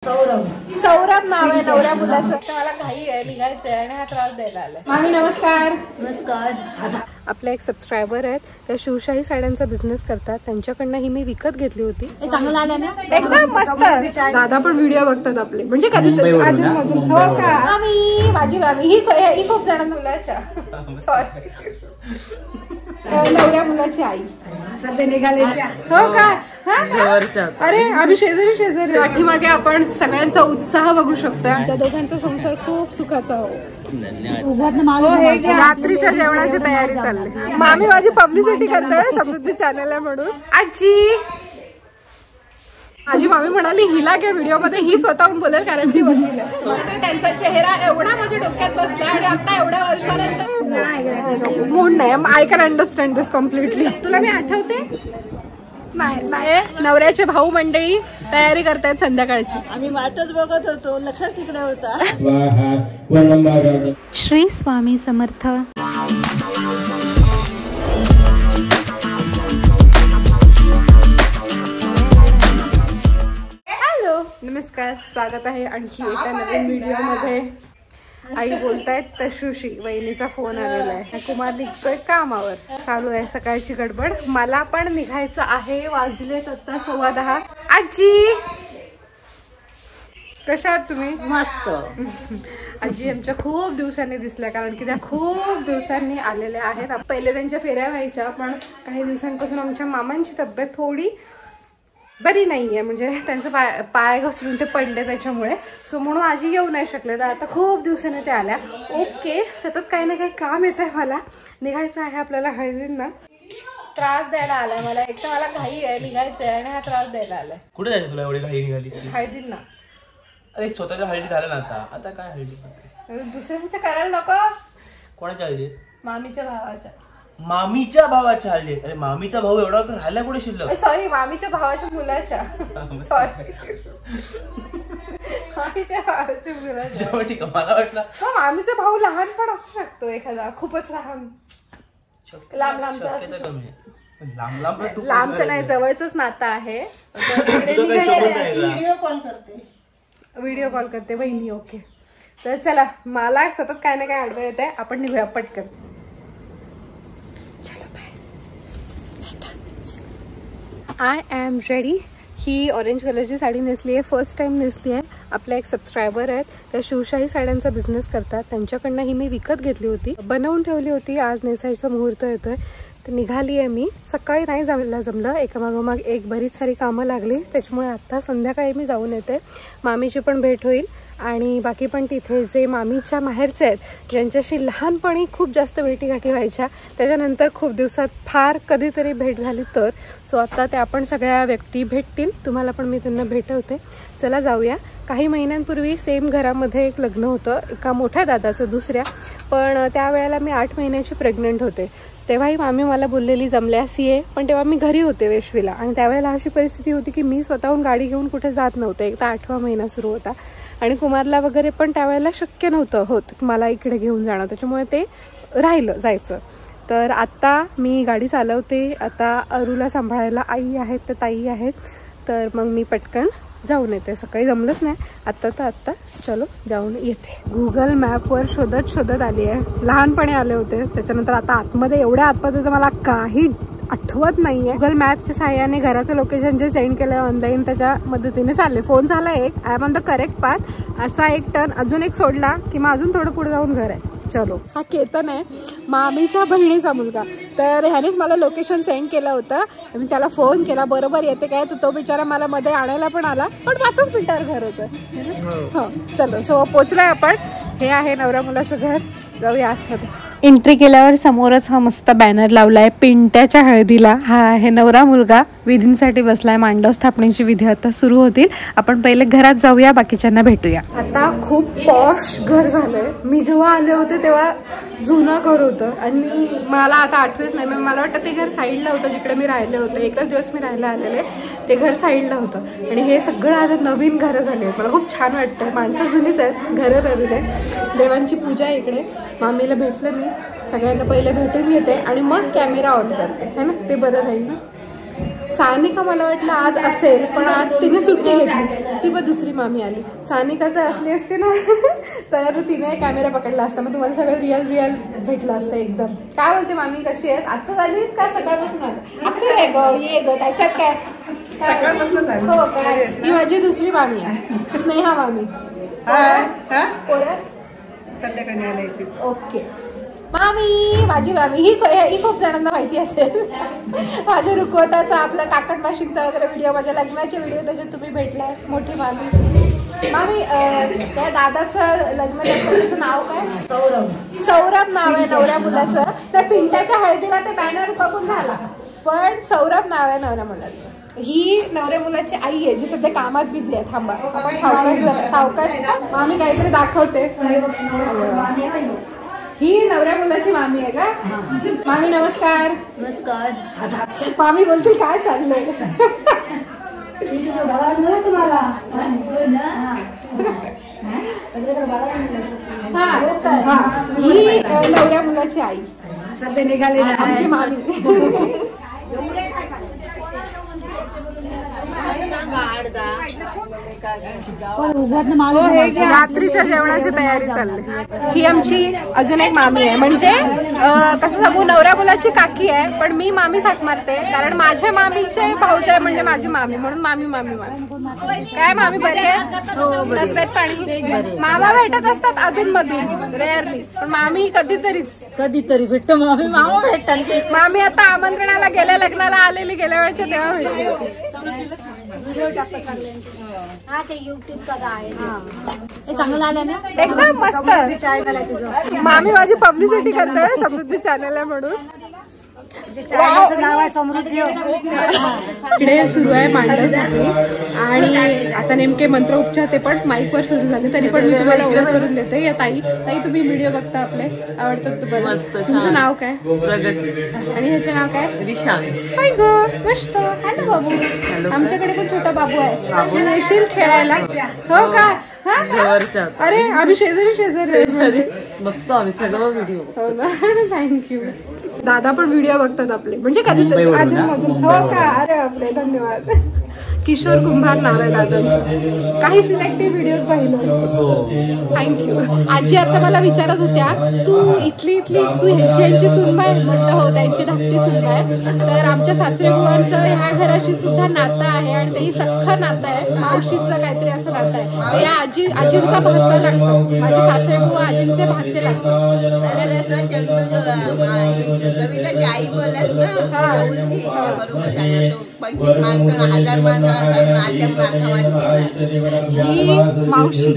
सौरभ नाव आहे नवऱ्या मुलाचं. मला घाई आहे, निघायचंय आणि हा त्रास द्यायला आलाय. मामी नमस्कार. नमस्कार. आपले एक सबस्क्रायबर आहेत, त्या शिवशाही साड्यांचा बिझनेस करतात. त्यांच्याकडनं ही मी विकत घेतली होती. चांगलं आलं ना, एकदम मस्त. दादा पण व्हिडिओ बघतात आपले, म्हणजे कधीतरी अजून. हो का मामी, माझी मामी ही खूप जण मुलाच्या सॉरी नवऱ्या मुलाची आई निघाले. हो का? अरे आम्ही शेजारी पाठीमागे आपण सगळ्यांचा उत्साह बघू शकतो. आमच्या दोघांचा संसार खूप सुखाचा हो. रात्रीच्या जेवणाची तयारी चालली. मामी माझी पब्लिसिटी करते समृद्धी चॅनल आहे म्हणून. माझी मामी म्हणाली हिला घ्या व्हिडिओ मध्ये, ही स्वतःहून बोलेल कारण ती वकील आहे. त्यांचा चेहरा एवढा माझ्या डोक्यात बसला आणि आता एवढ्या वर्षानंतर मूड नाही. I can understand this completely. तुला मी आठवते नाही. नवऱ्याचे भाऊ मंडळी तयारी करतायत संध्याकाळची. आम्ही वाटच बघत होतो, लक्षच तिकडे होता. श्री स्वामी समर्थ. हॅलो नमस्कार, स्वागत आहे आणखी एका नवीन व्हिडिओ मध्ये. आई बोलतायत तशुशी, वहिनीचा फोन आलेला आहे. कुमार निघतोय कामावर, चालू आहे सकाळची गडबड. मला पण निघायचं आहे. वाजलेत आता 10:15. आजी कशा आहात तुम्ही? मस्त. आजी आमच्या खूप दिवसांनी दिसल्या, कारण की त्या खूप दिवसांनी आलेल्या आहेत. पहिले त्यांच्या फेऱ्या व्हायच्या, पण काही दिवसांपासून आमच्या मामांची तब्येत थोडी बरी नाहीये, म्हणजे त्यांचं पाय घसरून ते पडले त्याच्यामुळे. सो म्हणून आजी येऊ नाही शकले. तर आता खूप दिवसांनी ते आल्या. ओके, सतत काही ना काही काम येत आहे. मला निघायचं आहे आपल्याला हळदींना. त्रास द्यायला आलाय मला. एक तर मला घाई आहे, निघायचंय आणि हा त्रास द्यायला आलाय. कुठे जायचं तुला एवढी घाई निघाली? हळदींना. अरे स्वतःच्या हळदी झालं ना आता काय हळदी? दुसऱ्यांच्या करायला नको. कोणाच्या हळदी? मामीच्या भावाच्या. मामीच्या भावाच्या हळदी? अरे मामीचा भाऊ एवढा राहिला कुठे शिल्लक? सॉरी, मामीच्या भावाच्या मुलाच्या. सॉरी, मामीच्या भावाच्या मुलाच्या. ठीक आहे, मला वाटलं मामीचा भाऊ लहान पण असू शकतो, एखादा खूपच लहान. लांब लांबचा लांबचं नाही, जवळच नातं आहे. व्हिडिओ कॉल करते बहिणी. ओके, तर चला, मला सतत काय ना काय आडवं येत आहे. आपण निघूया पटकन. I am ready. He orange कलरची साडी नेसली आहे, फर्स्ट टाइम नेसली आहे. आपल्या एक सबस्क्रायबर आहेत, त्या शिवशाही साड्यांचा बिझनेस करतात. त्यांच्याकडनं ही मी विकत घेतली होती, बनवून ठेवली होती. आज नेसायचा मुहूर्त येतोय, तर निघाली आहे मी. सकाळी नाही जमलं, एकामागोमाग एक बरीच सारी कामं लागली, त्याच्यामुळे आता संध्याकाळी मी जाऊन येते. मामीची पण भेट होईल आणि बाकी पण तिथे जे मामीच्या माहेरचे आहेत, ज्यांच्याशी लहानपणी खूप जास्त भेटीगाठी व्हायच्या, त्याच्यानंतर खूप दिवसात फार कधीतरी भेट झाली तर. सो आता त्या आपण सगळ्या व्यक्ती भेटतील, तुम्हाला पण मी त्यांना भेटवते. चला जाऊया. काही महिन्यांपूर्वी सेम घरामध्ये एक लग्न होतं, एका मोठ्या दादाचं, दुसऱ्या. पण त्यावेळेला मी 8 महिन्याची प्रेग्नंट होते. तेव्हाही मामी मला बोललेली जमल्यास ये, पण तेव्हा मी घरी होते वेशवीला. आणि त्यावेळेला अशी परिस्थिती होती की मी स्वतःहून गाडी घेऊन कुठे जात नव्हते. एकदा 8वा महिना सुरू होता आणि कुमारला वगैरे पण त्यावेळेला शक्य नव्हतं होत मला इकडे घेऊन जाणं, त्याच्यामुळे ते राहिलं जायचं. तर आता मी गाडी चालवते. आता अरूला सांभाळायला आई आहेत, तर ताई आहेत. तर मग मी पटकन जाऊन येते. सकाळी जमलंच नाही, आत्ता चलो जाऊन येते. गुगल मॅपवर शोधत आली आहे. लहानपणी आले होते, त्याच्यानंतर आता आतमध्ये, एवढ्या आतमध्ये तर मला काही आठवत नाहीये. गुगल मॅपच्या साहाय्याने घराचं लोकेशन जे सेंड केलंय ऑनलाईन, त्याच्या मदतीने चालले. फोन झाला एक, I am on the correct path. असा एक टर्न अजून एक सोडला की मग अजून थोडं पुढे जाऊन घर आहे. चलो. हा केतन आहे, मामीच्या बहिणीचा मुलगा. तर ह्यानेच मला लोकेशन सेंड केलं होतं. मी त्याला फोन केला, बरोबर येते काय? तर तो बिचारा मला मध्ये आणायला पण आला, पण 5च मिनिटावर घर होतं. हो चलो. सो पोचलोय आपण. हे आहे नवरा मुलाचं घर. जाऊया आतमध्ये. एंट्री केल्यावर समोरच हा मस्त बॅनर लावलाय पिंट्याच्या हळदीला. हा आहे नवरा मुलगा, विधींसाठी बसलाय. मांडव स्थापनेची विधी आता सुरू होतील. आपण पहिले घरात जाऊया, बाकीच्यांना भेटूया. आता खूप पॉश घर झालंय. मी जेव्हा आले होते तेव्हा जुनं घर होतं आणि मला आता आठवेच नाही. मला वाटतं ते घर साईडला होतं जिकडे मी राहिले होते. एकच दिवस मी राहायला आलेले, ते घर साईडला होतं. आणि हे सगळं आता नवीन घरं झाली आहेत. मला खूप छान वाटतं. माणसं जुनीच आहेत, घरं नवीन आहेत. देवांची पूजा आहे इकडे. मामीला भेटलं मी. सगळ्यांना पहिले भेटून घेते आणि मग कॅमेरा ऑन करते, है ना? ते बरं राहील ना. सानिका मला वाटलं आज असेल, पण आज तिने सुट्टी घेतली. ती पण दुसरी मामी आली. सानिका जर असली असते ना तर तिने कॅमेरा पकडला असता, मग तुम्हाला सगळं रिअल भेटलं असतं एकदम. काय बोलते मामी, कशी आहेस? आता झालीस का सकाळपासून आलं? असं आहे ग, ये ग, त्याच्यात काय. हो काय, ही माझी दुसरी मामी आहे, स्नेहा मामी. ओके मामी, माझी मामी ही खूप जणांना माहिती असेल. माझ्या रुखवताचा, आपला काकड माशींचा वगैरे व्हिडिओ, माझ्या लग्नाचे व्हिडिओ त्याच्यात तुम्ही भेटलाय. मोठी मामी. मामी, त्या दादाचं लग्न त्याचं नाव काय? सौरभ नाव आहे नवऱ्या मुलाचं. त्या पिंट्याच्या हळदीला ते बॅनर बघून झाला, पण सौरभ नाव आहे नवऱ्या मुलाचं. ही नवऱ्या मुलाची आई आहे जी सध्या कामात बिझी आहे. थांबा, आपण सावकाश मामी काहीतरी दाखवते. ही नवऱ्या मुलाची मामी आहे का? मामी नमस्कार. नमस्कार. मामी बोलते काय चाललंय? तुम्हाला ही नवऱ्या मुलाची आई सध्या निघाली आमची मामी. रात्रीच्या जेवणाची तयारी चालली. ही आमची अजून एक मामी आहे, म्हणजे कसं सांगू, नवऱ्या मुलाची काकी आहे, पण मी मामी हाक मारते कारण माझ्या मामीचे भाऊजाई म्हणजे माझी मामी, म्हणून मामी मामी मामी. काय मामी बरे आहे? तब्येत पाणी? मामा भेटत असतात अधून मधून, रेअरली, पण मामी कधीतरी भेटतो. मामी मामा भेटतात. मामी आता आमंत्रणाला गेल्या, लग्नाला आलेली गेल्या वेळेच्या, तेव्हा भेटली. हा ते युट्यूबचा आहे, चांगलं आलं ना, एकदम मस्त. मामी माझी पब्लिसिटी करते, समृद्धी चॅनल आहे म्हणून. नाव आहे समृद्धी. इकडे सुरू आहे मांडव स्थापनी आणि आता नेमके मंत्रोपचार ते पण माईकवर सुरू झाले, तरी पण मी तुम्हाला ओळख करून देते. या ताई तुम्ही व्हिडिओ बघता आपले, आवडतात तुम्हाला. तुमचं नाव काय? प्रगती. आणि ह्याचं नाव काय? रिशा. हाय ग, मस्त. हॅलो बाबू. आमच्याकडे पण छोटा बाबू आहे, येशील खेळायला? हो का? अरे आम्ही शेजारी बघतो आम्ही सगळं व्हिडिओ. हो ना, थँक्यू. दादा पण व्हिडिओ बघतात आपले, म्हणजे कधीतरी अधूनमधून. हो का? अरे बापरे, धन्यवाद. किशोर कुंभार नाव आहे दादांचं. काही सिलेक्टिव्ह व्हिडिओज पाहिलं असतं. थँक्यू. आजी आता मला विचारत होत्या, तू इथली तू ह्यांची सुनबाई? म्हटलं हो, त्यांची धाकटी सुनबाई. तर आमच्या सासरे बुवांचं ह्या घराशी सुद्धा नातं आहे आणि तेही सख्खं नातं आहे, मावशीचं काहीतरी असं नातं आहे. तर या आजींचा भाचा लागतो, माझे सासरे बुवा आजींचे भाचे लागतात. आई बोलत ही मावशी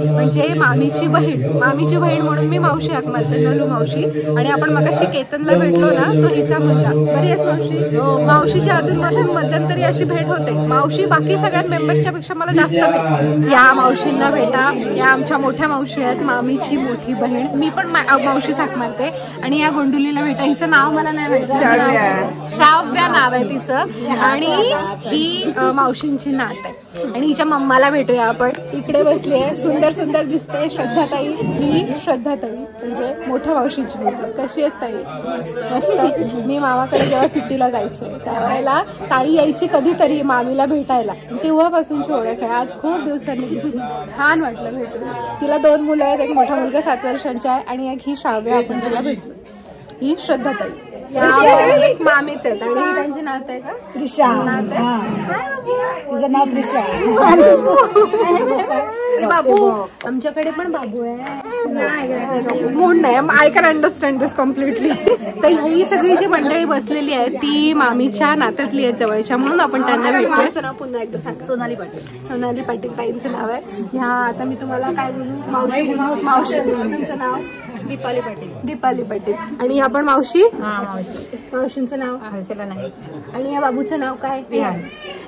म्हणजे मामीची बहीण म्हणून मी मावशी हाक मारते, नलू मावशी. आणि आपण मगाशी केतनला भेटलो ना, तो हिचा मुलगा. बरी आहेस मावशी? मावशीच्या अधूनमधून मध्यंतरी अशी भेट होते. मावशी बाकी सगळ्या मेंबरच्या पेक्षा मला जास्त भेटते. या मावशींना भेटा, या आमच्या मोठ्या मावशी आहेत, मामीची मोठी बहीण. मी पण मावशी हाक मारते. आणि या गोंडुलीला भेटा, हिचं नाव मला नाही माहिती, श्राव्या नाव आहे तिचं. आणि ही मावशींची नात आहे. आणि हिच्या मम्माला भेटूया आपण. इकडे बसली आहे, सुंदर सुंदर दिसते, श्रद्धाताई. ही श्रद्धाताई म्हणजे मोठ्या मावशीची मुलगी. कशी आहेस ताई? मस्त. मी मामाकडे जेव्हा सुट्टीला जायचे त्यावेळेला ताई यायची कधीतरी मामीला भेटायला, तेव्हापासूनची ओळख आहे. आज खूप दिवसांनी दिसली, छान वाटलं भेटून. तिला 2 मुलं आहेत, एक मोठा मुलगा 7 वर्षांचा आहे आणि एक ही श्राव्या, आपण तिला भेटलो. ही श्रद्धाताई एक मामीच आहेत. आणि त्यांची नात आहे का? प्रिशा. तुझं नाव प्रिशा. बाबू, आमच्याकडे पण बाबू आहे, मूड नाही. I can understand this completely. तर ही सगळी जी मंडळी बसलेली आहे ती मामीच्या नात्यातली आहे, जवळच्या, म्हणून आपण त्यांना भेटतोय. नाव पुन्हा एकदा सांग. सोनाली पाटील. सोनाली पाटील ताईंचं नाव आहे. ह्या आता मी तुम्हाला काय बोलू, मावशी. तुमचं नाव? दीपाली पाटील. दीपाली पाटील. आणि आपण मावशी? मावशींचं नाव? आणि या बाबूचं नाव काय?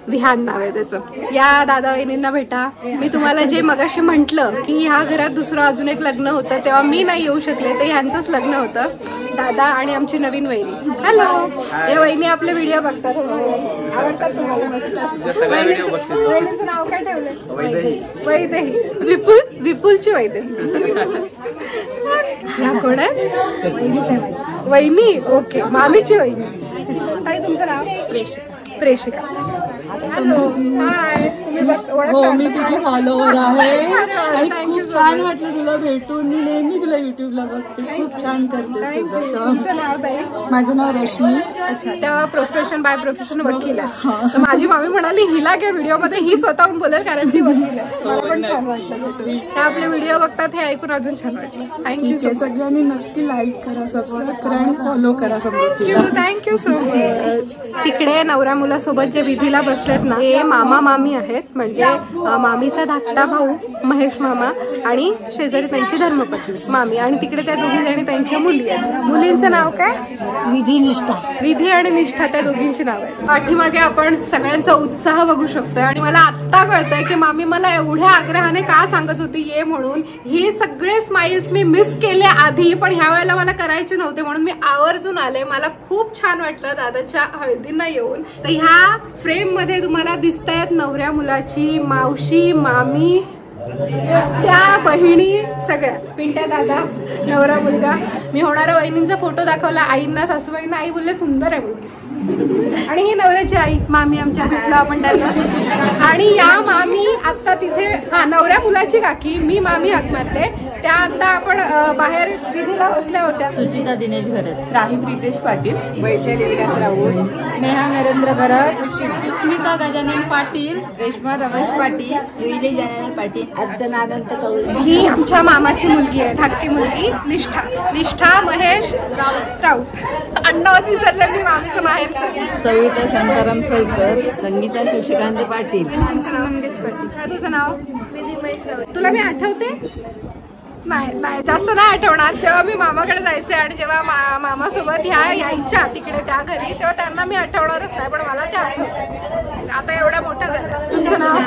विहान नाव आहे त्याचं. या दादा वहिनींना भेटा. मी तुम्हाला जे मगाशी म्हटलं की ह्या घरात दुसरं अजून एक लग्न होतं, तेव्हा मी नाही येऊ शकले, ते ह्यांचंच लग्न होतं. दादा आणि आमची नवीन वहिनी. हॅलो. हे वहिनी आपले व्हिडिओ बघतात, आवडतात तुम्हाला? वहिनीचं नाव काय ठेवलंय? वैदेही. विपुलची वैदेही. या कोण आहे? वहिनी. ओके, मामीची वहिनी. ताई तुमचं नाव? प्रेषिका. हाय, हो मी तुझी फॉलोवर आहे आणि खूप छान वाटलं तुला भेटून. मी नेहमी तुला युट्यूबला बघते, खूप छान करते तुझं. तुमचं नाव ताई? माझं नाव रश्मी. अच्छा, तेव्हा प्रोफेशन बाय प्रोफेशन वकील आहे. तर माझी मामी म्हणाली हिला काय व्हिडिओ मध्ये ही स्वतःहून बोलेल कारण ती वकील आहे. मला पण छान वाटलं. त्या आपले व्हिडिओ बघतात हे ऐकून अजून छान वाटलं. Thank you so much. सगळ्यांनी नक्की लाईक करा, सबस्क्राईब करा आणि फॉलो करा. Thank you so much. तिकडे नवऱ्या मुलासोबत जे विधीला बसलेत ना ते मामा मामी आहेत. म्हणजे मामीचा धाकटा भाऊ महेश मामा आणि शेजारी त्यांची धर्मपत्नी मामी आणि तिकडे त्या दोघी जणी त्यांच्या मुली आहेत. मुलींचं नाव काय? विधी निष्ठा. विधी आणि निष्ठा त्या दोघींची नाव आहेत. पाठीमागे आपण सगळ्यांचा उत्साह बघू शकतोय आणि मला आत्ता कळतंय की मामी मला एवढ्या आग्रहाने का सांगत होती ये म्हणून. हे सगळे स्माइल्स मी मिस केले आधी, पण ह्या वेळेला मला करायचे नव्हते म्हणून मी आवर्जून आले. मला खूप छान वाटलं दादाच्या हळदींना येऊन. तर ह्या फ्रेम मध्ये तुम्हाला दिसतायत नवऱ्या मुलाची मावशी मामी त्या बहिणी सगळ्या. पिंट्या दादा नवरा मुलगा. मी होणाऱ्या वहिनींचा फोटो दाखवला आईंना सासूबाईंना. आई बोलले सुंदर आहे मुलगी. आणि ही नवऱ्याची आई मामी आमच्या भेटलो आपण त्यांना. आणि या मामी आता तिथे नवऱ्या मुलाची काकी मी मामी हाक मारते त्या आता आपण बाहेर विधीला बसल्या होत्या. सुचिता दिनेश घरत, राही प्रितेश पाटील, वैशाली विलास राऊत, नेहा नरेंद्र घरत, सुष्मिता गजानन पाटील, रेश्मा रमेश पाटील, जुईली गजानन पाटील, अर्चना अनंत कौल. ही आमच्या मामाची मुलगी आहे, धाकटी मुलगी निष्ठा. निष्ठा महेश राऊत. अण्णावाची सरले मी मामीचं माहेरचं. सविता शांताराम खेळकर, संगीता शशिकांत पाटील. तुमचं नाव? मंगेश पाटील. तुझं नाव? तुला मी आठवते? नाही जास्त नाही आठवणार. जेव्हा मी मामाकडे जायचे आणि जेव्हा मामासोबत ह्या यायच्या तिकडे त्या घरी तेव्हा त्यांना मी आठवणारच नाही, पण मला ते आठवतं. आता एवढ्या मोठ्या झाल्या. तुमचं नाव?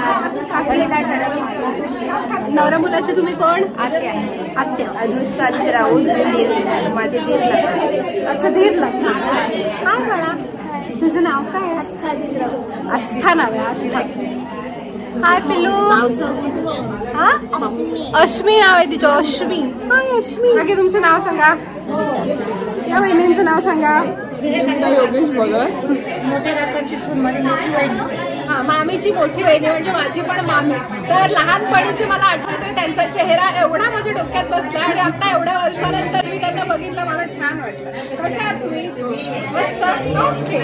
नवरा मुलाचे तुम्ही कोण? आत्या. अनुष्का राऊत, माझे दीर लागतात. अच्छा, धीर लागला. काय म्हणा तुझं नाव काय? आस्था नाव आहे. आस्था. हाय पिल्लू. हा अश्मी नाव आहे तिचं. अश्मी. हाय अश्मी. बाकी तुमचं नाव सांगा. या बहिणींचं नाव सांगा. योगेश बगर. हा मामीची मोठी बहिणी म्हणजे माझी पण मामी. तर लहानपणीचे मला आठवतोय त्यांचा चेहरा एवढा माझ्या डोक्यात बसला आणि आता एवढ्या वर्षानंतर मी त्यांना बघितलं मला छान वाटलं. कशा आहात तुम्ही? मस्त. ओके.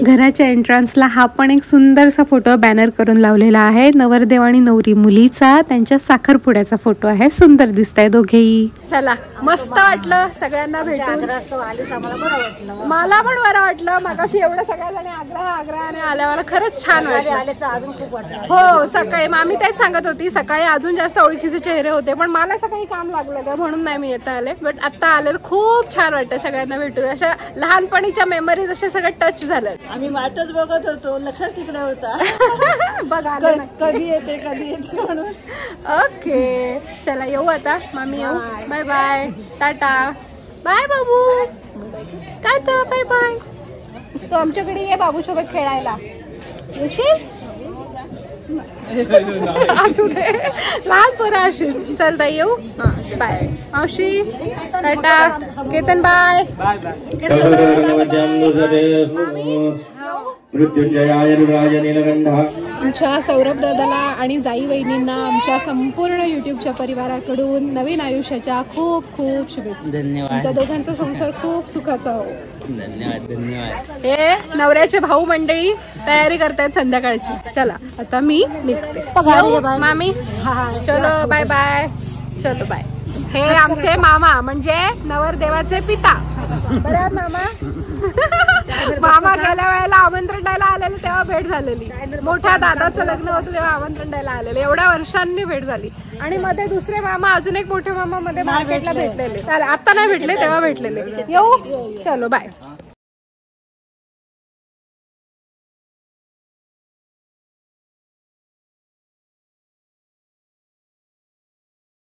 घराच्या एंट्रन्सला हा पण एक सुंदरसा फोटो बॅनर करून लावलेला आहे. नवरदेव आणि नवरी मुलीचा त्यांच्या साखरपुड्याचा फोटो आहे. सुंदर दिसताय दोघेही. चला मस्त वाटलं सगळ्यांना भेटून. मला पण बरं वाटलं. मगाशी एवढं सगळ्या जणी आग्रहाने आल्या. मला खरंच छान वाटलं. हो सकाळी मामी तेच सांगत होती सकाळी अजून जास्त ओळखीचे चेहरे होते पण मला सकाळी काम लागलं का म्हणून नाही मी येता आले. बट आता आले तर खूप छान वाटतं सगळ्यांना भेटून. अशा लहानपणीच्या मेमरीज अशा सगळं टच झालं. आम्ही वाटच बघत होतो, लक्षात तिकडे होता. बघा कधी येते म्हणून. ओके चला येऊ आता. मामी येऊ. Bye bye. टाटा. बाय बाबू. टाटा. Bye bye. तो आमच्याकडे ये बाबू सोबत खेळायला. येशील? असू दे लहान पोरं अशी. चल ताई येऊ. बाय मावशी. टाटा. केतन बाय. आमच्या सौरभ दादाला आणि जाई वहिनींना आमच्या संपूर्ण युट्यूबच्या परिवाराकडून नवीन आयुष्याच्या खूप खूप शुभेच्छा. धन्यवाद. आमच्या दोघांचा संसार खूप सुखाचा हो. धन्यवाद. हे नवऱ्याचे भाऊ मंडळी तयारी करतायत संध्याकाळची. चला आता मी निघते. मामी चलो बाय बाय. चलो बाय. हे आमचे मामा म्हणजे नवरदेवाचे पिता. बरं मामा. मामा गेल्या वेळेला आमंत्रण द्यायला आलेले तेव्हा भेट झालेली. मोठ्या दादाचं लग्न होतं तेव्हा आमंत्रण द्यायला आलेले. एवढ्या वर्षांनी भेट झाली. आणि मध्ये दुसरे मामा अजून एक मोठे मामा मध्ये मार्केटला भेटलेले. आता नाही भेटले तेव्हा भेटलेले. येऊ. चलो बाय.